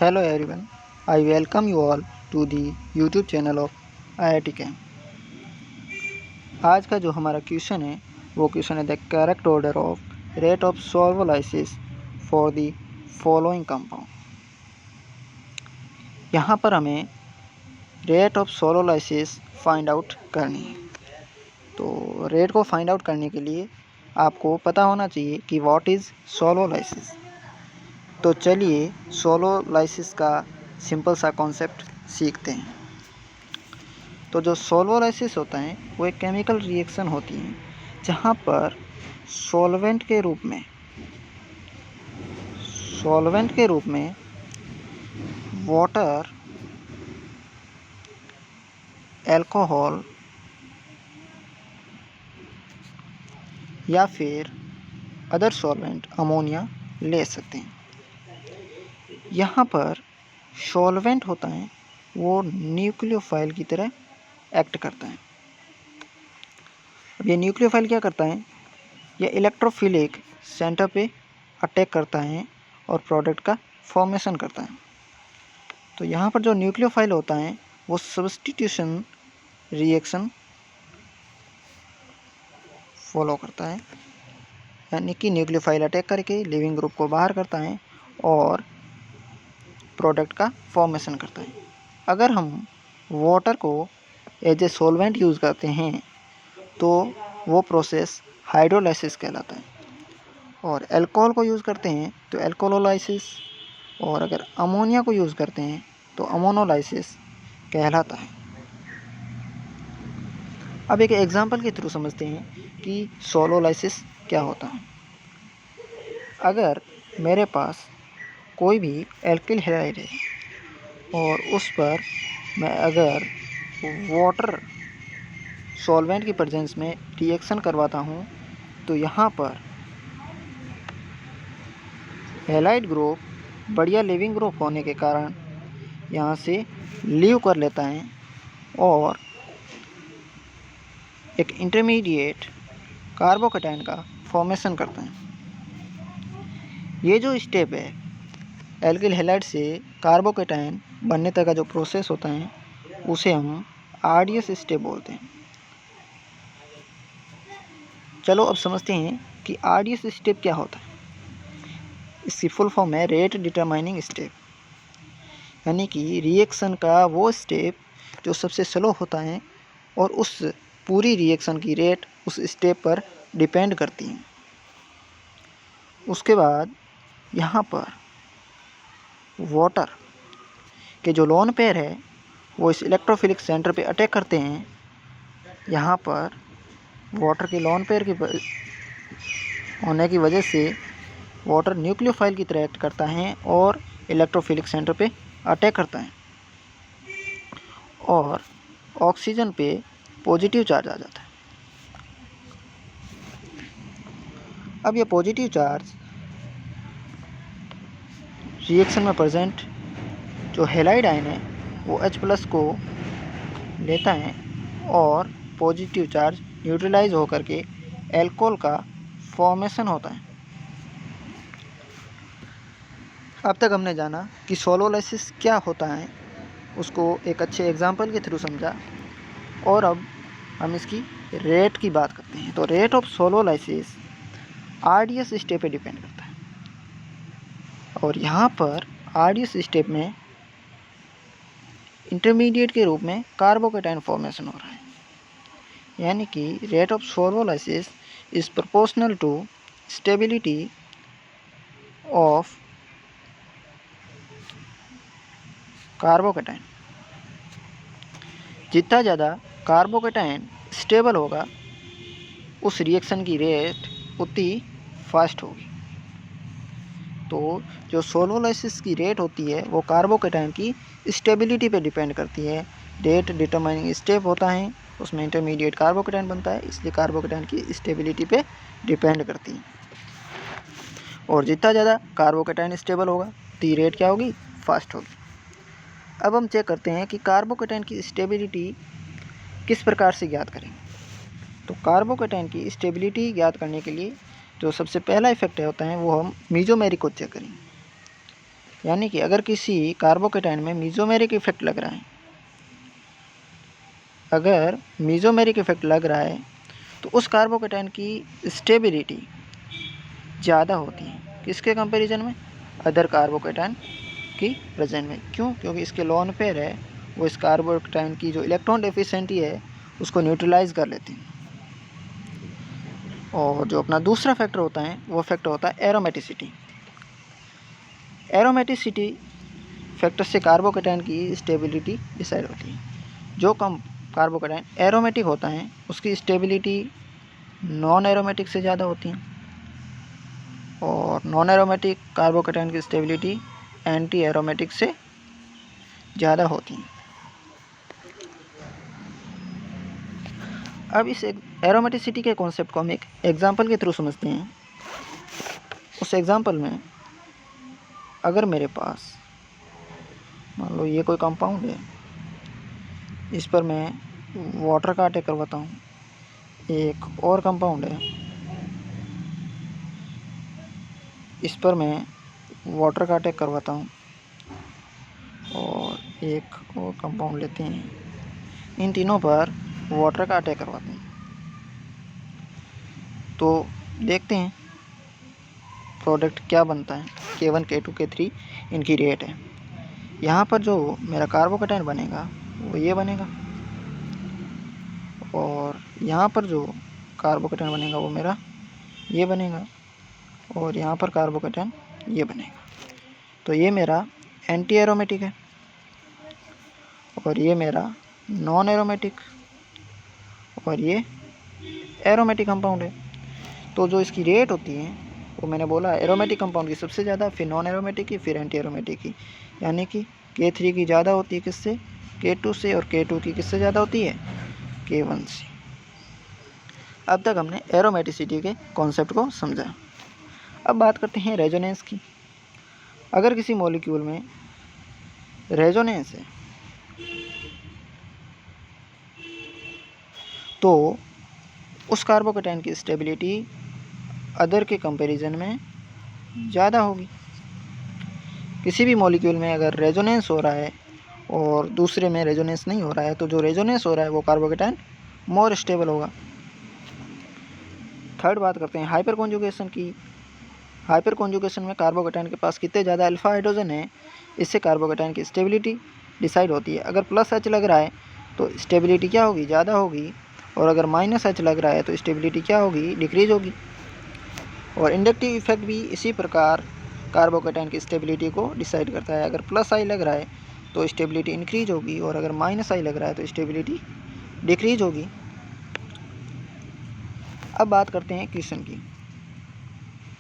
Hello everyone, I welcome you all to the YouTube channel of IIT Camp। आज का जो हमारा question है वो क्वेश्चन है the correct order of rate of solvolysis for the following compound. यहाँ पर हमें rate of solvolysis find out करनी है। तो रेट को फाइंड आउट करने के लिए आपको पता होना चाहिए कि व्हाट इज़ सॉल्वोलाइसिस। तो चलिए सॉल्वोलाइसिस का सिंपल सा कॉन्सेप्ट सीखते हैं। तो जो सॉल्वोलाइसिस होता है वो एक केमिकल रिएक्शन होती है जहाँ पर सॉल्वेंट के रूप में वाटर, अल्कोहल या फिर अदर सॉल्वेंट अमोनिया ले सकते हैं। यहाँ पर सॉल्वेंट होता है वो न्यूक्लियोफाइल की तरह एक्ट करता है। अब ये न्यूक्लियोफाइल क्या करता है, ये इलेक्ट्रोफिलिक सेंटर पे अटैक करता है और प्रोडक्ट का फॉर्मेशन करता है। तो यहाँ पर जो न्यूक्लियोफाइल होता है वो सब्स्टिट्यूशन रिएक्शन फॉलो करता है, यानी कि न्यूक्लियोफाइल अटैक करके लिविंग ग्रुप को बाहर करता है और प्रोडक्ट का फॉर्मेशन करता है। अगर हम वाटर को एज ए सॉल्वेंट यूज़ करते हैं तो वो प्रोसेस हाइड्रोलाइसिस कहलाता है, और अल्कोहल को यूज़ करते हैं तो अल्कोहोलाइसिस, और अगर अमोनिया को यूज़ करते हैं तो अमोनोलाइसिस कहलाता है। अब एक एग्जांपल के थ्रू समझते हैं कि सॉल्वोलाइसिस क्या होता है। अगर मेरे पास कोई भी एल्किल हैलाइड है और उस पर मैं अगर वाटर सॉल्वेंट की प्रेजेंस में रिएक्शन करवाता हूँ तो यहाँ पर हैलाइड ग्रुप बढ़िया लिविंग ग्रुप होने के कारण यहाँ से लीव कर लेता है और एक इंटरमीडिएट कार्बोकेटाइन का फॉर्मेशन करता है। ये जो स्टेप है एल्किल हैलाइड से कार्बोकेटाइन बनने तक का जो प्रोसेस होता है उसे हम आरडीएस स्टेप बोलते हैं। चलो अब समझते हैं कि आरडीएस स्टेप क्या होता है। इसकी फुल फॉर्म है रेट डिटरमाइनिंग स्टेप, यानी कि रिएक्शन का वो स्टेप जो सबसे स्लो होता है और उस पूरी रिएक्शन की रेट उस स्टेप पर डिपेंड करती है। उसके बाद यहाँ पर वाटर के जो लोन पेयर है वो इस इलेक्ट्रोफिलिक सेंटर पे अटैक करते हैं। यहाँ पर वाटर के लोन पेयर की होने की वजह से वाटर न्यूक्लियोफाइल की तरह एक्ट करता है और इलेक्ट्रोफिलिक सेंटर पे अटैक करता है और ऑक्सीजन पे पॉजिटिव चार्ज आ जाता है। अब ये पॉजिटिव चार्ज रिएक्शन में प्रेजेंट जो हैलाइड आयन है वो H+ को लेता है और पॉजिटिव चार्ज न्यूट्रलाइज होकर के अल्कोहल का फॉर्मेशन होता है। अब तक हमने जाना कि सॉल्वोलाइसिस क्या होता है, उसको एक अच्छे एग्जाम्पल के थ्रू समझा, और अब हम इसकी रेट की बात करते हैं। तो रेट ऑफ सॉल्वोलाइसिस आरडीएस स्टेप पे डिपेंड करता है, और यहाँ पर आरडीएस स्टेप में इंटरमीडिएट के रूप में कार्बोकेटाइन फॉर्मेशन हो रहा है, यानी कि rate of solvolysis is proportional to stability of carbocation. जितना ज़्यादा कार्बोकेटाइन स्टेबल होगा उस रिएक्शन की रेट उतनी फास्ट होगी। तो जो सॉल्वोलाइसिस की रेट होती है वो कार्बोकेटाइन की स्टेबिलिटी पे डिपेंड करती है। रेट डिटरमाइनिंग स्टेप होता है, उसमें इंटरमीडिएट कार्बोकेटाइन बनता है, इसलिए कार्बोकेटाइन की स्टेबिलिटी पे डिपेंड करती है। और जितना ज़्यादा कार्बोकेटाइन स्टेबल होगा तो रेट क्या होगी, फास्ट होगी। अब हम चेक करते हैं कि कार्बोकेटाइन की स्टेबिलिटी किस प्रकार से ज्ञात करेंगे। तो कार्बोकेटाइन की स्टेबिलिटी ज्ञात करने के लिए जो सबसे पहला इफेक्ट होता है वो हम मीजोमेरिक को चेक करेंगे। यानी कि अगर किसी कार्बोकेटाइन में मीजोमेरिक इफेक्ट लग रहा है, अगर मीजोमेरिक इफेक्ट लग रहा है तो उस कार्बोकेटाइन की स्टेबिलिटी ज़्यादा होती है किसके कंपैरिजन में, अदर कार्बोकेटाइन की प्रेजेंट में। क्यों? क्योंकि इसके लोन पेयर है वो इस कार्बोकेटाइन की जो इलेक्ट्रॉन डेफिशिएंसी है उसको न्यूट्रलाइज कर लेते हैं। और जो अपना दूसरा फैक्टर होता है वो फैक्टर होता है एरोमेटिसिटी। एरोमेटिसिटी फैक्टर से कार्बोकेटाइन की स्टेबिलिटी डिसाइड होती है। जो कम कार्बोकेटाइन एरोमेटिक होता है उसकी स्टेबिलिटी नॉन एरोमेटिक से ज़्यादा होती है, और नॉन एरोमेटिक कार्बोकेटाइन की स्टेबिलिटी एंटी एरोमेटिक से ज़्यादा होती है। अब इस एरोमेटिसिटी के कॉन्सेप्ट को हम एक एग्जांपल के थ्रू समझते हैं। उस एग्जांपल में अगर मेरे पास मान लो ये कोई कंपाउंड है, इस पर मैं वाटर का अटैक करवाता हूँ, एक और कंपाउंड है इस पर मैं वाटर का अटैक करवाता हूँ, और एक और कंपाउंड लेते हैं, इन तीनों पर वाटर का अटैक करवाते हैं। तो देखते हैं प्रोडक्ट क्या बनता है। K1 K2 K3 इनकी रेट है। यहाँ पर जो मेरा कार्बोकेटाइन बनेगा वो ये बनेगा, और यहाँ पर जो कार्बोकेटाइन बनेगा वो मेरा ये बनेगा, और यहाँ पर कार्बोकेटाइन ये बनेगा। तो ये मेरा एंटी एरोमेटिक है और ये मेरा नॉन एरोमेटिक और ये एरोमेटिक कंपाउंड है। तो जो इसकी रेट होती है वो मैंने बोला एरोमेटिक कंपाउंड की सबसे ज़्यादा, फिर नॉन एरोमेटिक की, फिर एंटी एरोमेटिक की। यानी कि K3 की ज़्यादा होती है किससे, K2 से, और K2 की किससे ज़्यादा होती है, K1 से। अब तक हमने एरोमेटिसिटी के कॉन्सेप्ट को समझा। अब बात करते हैं रेजोनेंस की। अगर किसी मॉलिक्यूल में रेजोनेंस है तो उस कार्बोकेटाइन की स्टेबिलिटी अदर के कंपैरिजन में ज़्यादा होगी। किसी भी मॉलिक्यूल में अगर रेजोनेंस हो रहा है और दूसरे में रेजोनेंस नहीं हो रहा है तो जो रेजोनेंस हो रहा है वो कार्बोकेटाइन मोर स्टेबल होगा। थर्ड बात करते हैं हाइपर कॉन्जुगेशन की। हाइपर कॉन्जुगेशन में कार्बोकेटाइन के पास कितने ज़्यादा अल्फा हाइड्रोजन है, इससे कार्बोकेटाइन की स्टेबिलिटी डिसाइड होती है। अगर प्लस H लग रहा है तो स्टेबिलिटी क्या होगी, ज़्यादा होगी, और अगर माइनस H लग रहा है तो स्टेबिलिटी क्या होगी, डिक्रीज होगी। और इंडक्टिव इफेक्ट भी इसी प्रकार कार्बोकेटाइन की स्टेबिलिटी को डिसाइड करता है। अगर प्लस I लग रहा है तो स्टेबिलिटी इंक्रीज होगी, और अगर माइनस I लग रहा है तो स्टेबिलिटी डिक्रीज होगी। अब बात करते हैं क्वेश्चन की।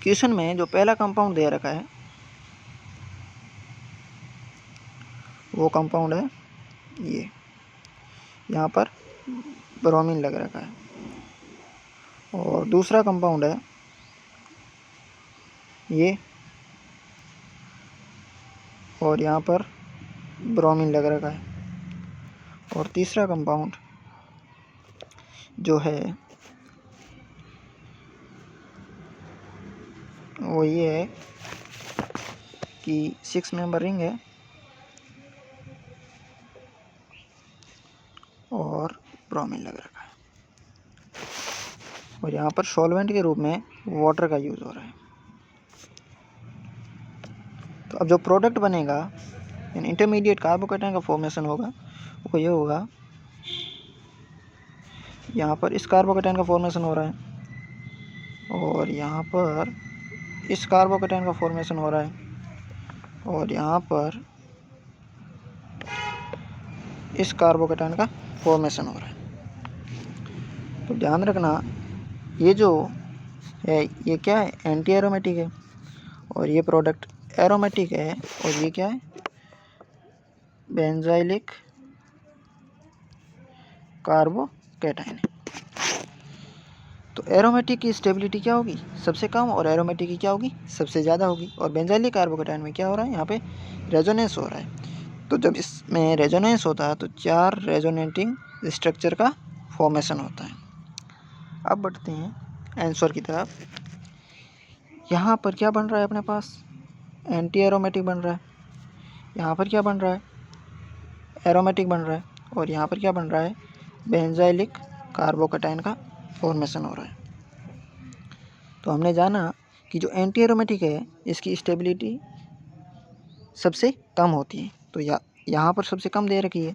क्वेश्चन में जो पहला कंपाउंड दे रखा है वो कंपाउंड है ये, यहाँ पर ब्रोमीन लग रखा है, और दूसरा कंपाउंड है ये, और यहाँ पर ब्रोमीन लग रखा है, और तीसरा कंपाउंड जो है वो ये है कि 6 मेंबर रिंग है और ब्रोमीन लग रखा है, और यहाँ पर सॉल्वेंट के रूप में वाटर का यूज़ हो रहा है। तो अब जो प्रोडक्ट बनेगा यानी इंटरमीडिएट कार्बोकेटाइन का फॉर्मेशन होगा वो ये होगा, यहाँ पर इस कार्बोकेटाइन का फॉर्मेशन हो रहा है, और यहाँ पर इस कार्बोकेटाइन का फॉर्मेशन हो रहा है, और यहाँ पर इस कार्बोकेटाइन का फॉर्मेशन हो रहा है। तो ध्यान रखना ये जो है ये क्या है, एंटी एरोमेटिक है, और ये प्रोडक्ट एरोमेटिक है, और ये क्या है, बेंजाइलिक कार्बोकेटाइन है। तो एरोमेटिक की स्टेबिलिटी क्या होगी, सबसे कम, और एरोमेटिक की क्या होगी, सबसे ज़्यादा होगी। और बेंजाइलिक कार्बोकेटाइन में क्या हो रहा है, यहाँ पे रेजोनेंस हो रहा है। तो जब इसमें रेजोनेंस होता है तो 4 रेजोनेटिंग स्ट्रक्चर का फॉर्मेशन होता है। अब बढ़ते हैं आंसर की तरफ। यहाँ पर क्या बन रहा है अपने पास, एंटी एरोमेटिक बन रहा है, यहाँ पर क्या बन रहा है, एरोमेटिक बन रहा है, और यहाँ पर क्या बन रहा है, बेंजाइलिक कार्बोकेटाइन का फॉर्मेशन हो रहा है। तो हमने जाना कि जो एंटी एरोमेटिक है इसकी स्टेबिलिटी सबसे कम होती है। तो यहाँ पर सबसे कम दे रखी है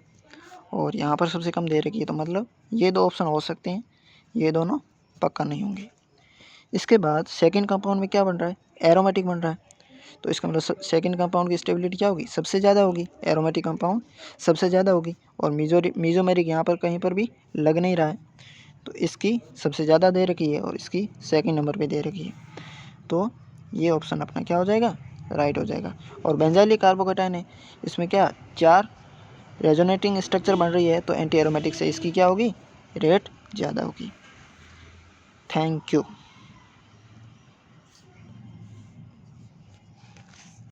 और यहाँ पर सबसे कम दे रखी है, तो मतलब ये दो ऑप्शन हो सकते हैं, ये दोनों पक्का नहीं होंगे। इसके बाद सेकंड कंपाउंड में क्या बन रहा है, एरोमेटिक बन रहा है। तो इसका मतलब सेकंड कंपाउंड की स्टेबिलिटी क्या होगी, सबसे ज़्यादा होगी, एरोमेटिक कंपाउंड सबसे ज़्यादा होगी। और मीजोमेरिक यहाँ पर कहीं पर भी लग नहीं रहा है, तो इसकी सबसे ज़्यादा दे रखी है और इसकी सेकंड नंबर पे दे रखी है। तो ये ऑप्शन अपना क्या हो जाएगा, राइट हो जाएगा। और बेंजाइलिक कार्बोकेटाइन है, इसमें क्या 4 रेजोनेटिंग स्ट्रक्चर बन रही है, तो एंटी एरोमेटिक से इसकी क्या होगी, रेट ज़्यादा होगी। Thank you.